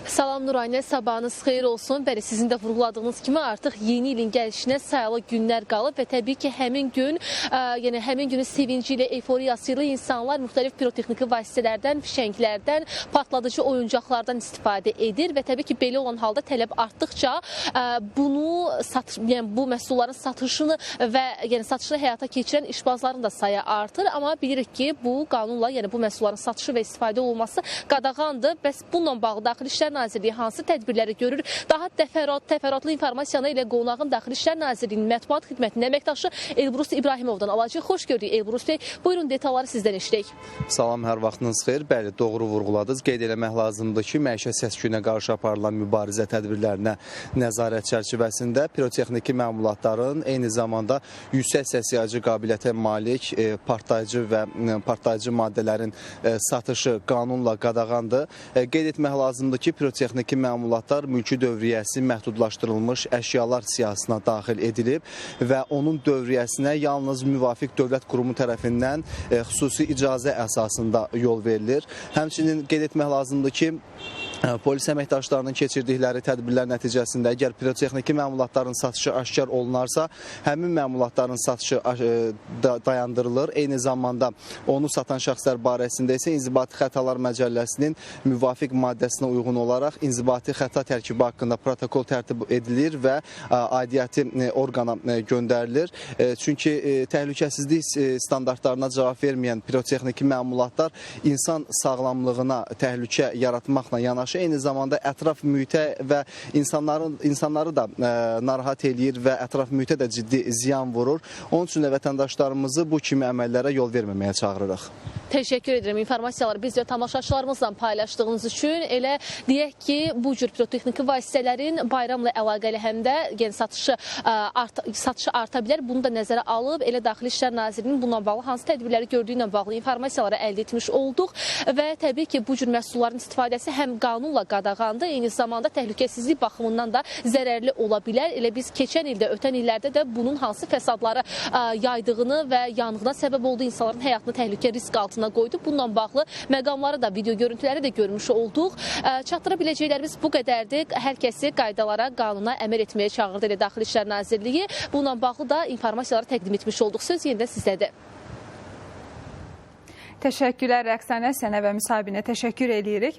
Salam Nurayinə, sabahınız xeyir olsun. Bəli, sizin də vurguladığınız kimi artıq yeni ilin gəlişinə sayılı günlər qalıb və təbii ki, həmin gün, yəni həmin günün sevinci ilə, eyforiyası ilə insanlar müxtəlif pirotexniki vasitələrdən, fişənglərdən, patladıcı oyuncaqlardan istifadə edir və təbii ki, belə olan halda tələb artdıqca bu məhsulların satışını və satışını həyata keçirən işbazların da sayı artır. Amma bilirik ki, bu qanunla, yəni bu məhsulların satışı və istifadə olunması qadağandır. Bəs bununla bağlı Daxili İşlər Nazirliyi hansı tədbirləri görür? Daha təfərrüatlı informasiyanı ilə qonağın Daxili İşlər Nazirliyinin mətbuat xidmətinin əməkdaşı Elbrus İbrahimovdan alacaq. Xoş gördük Elbrus Bey. Buyurun, detalları sizdən eşidək. Salam, hər vaxtınız xeyir. Bəli, doğru vurğuladınız. Qeyd eləmək lazımdır ki, məişət səs-küyünə qarşı aparılan mübarizə tədbirlərinə nəzarət çərçivəsində pirotexniki məmulatların eyni zamanda yüksək səs yayıcı qabiliyyətə malik partlayıcı maddələrin satışı qanunla qadağandır. Qeyd etmək lazımdır ki, pirotexniki məmulatlar mülki dövriyyəsi məhdudlaşdırılmış əşyalar siyahısına daxil edilib və onun dövriyyəsinə yalnız müvafiq dövlət qurumu tərəfindən xüsusi icazə əsasında yol verilir. Həmçinin qeyd etmək lazımdır ki, polis əməkdaşlarının keçirdikləri tədbirlər nəticəsində əgər pirotexniki məmulatların satışı aşkar olunarsa, həmin məmulatların satışı dayandırılır. Eyni zamanda onu satan şəxslər barəsində isə İnzibati Xətalar Məcəlləsinin müvafiq maddəsinə uyğun olaraq inzibati xəta tərkibi haqqında protokol tərtib edilir və aidiyyəti orqana göndərilir. Çünki təhlükəsizlik standartlarına cavab verməyən pirotexniki məmulatlar insan sağlamlığına təhlükə yaratmaqla yanaşı, eyni zamanda ətraf mühitə və insanları da narahat eləyir və ətraf mühitə də ciddi ziyan vurur. Onun üçün də vətəndaşlarımızı bu kimi əməllərə yol verməməyə çağırırıq. Təşəkkür edirəm informasiyaları bizlə tamaşaçılarımızla paylaşdığınız üçün. Elə deyək ki, bu cür pirotexniki vasitələrin bayramla əlaqəli həm də satışı arta bilər. Bunu da nəzərə alıb, elə Daxili İşlər Nazirliyinin bununla bağlı hansı tədbirləri gördüyü ilə bağlı informasiyaları əldə etmiş olduq və təbii ki, bu cür məhsulların istifadəsi həm qanunla qadağandır, eyni zamanda təhlükəsizlik baxımından da zərərli ola bilər. Elə biz keçən ildə, ötən illərdə də bunun hansı fəsadları yaydığını və yanğına səbəb olduğu insanların həyatını təhlükə risk altına qoydu. Bununla bağlı məqamları da, video görüntüləri də görmüş olduq. Çatdıra biləcəklərimiz bu qədərdir. Hər kəsi qaydalara, qanuna əməl etməyə çağırdı elə Daxili İşlər Nazirliyi. Bununla bağlı da informasiyaları təqdim etmiş olduq. Söz yenidən sizdədir. Təşəkkürlər Rəqsanə, sənə və müsahibinə təşəkkür edirik.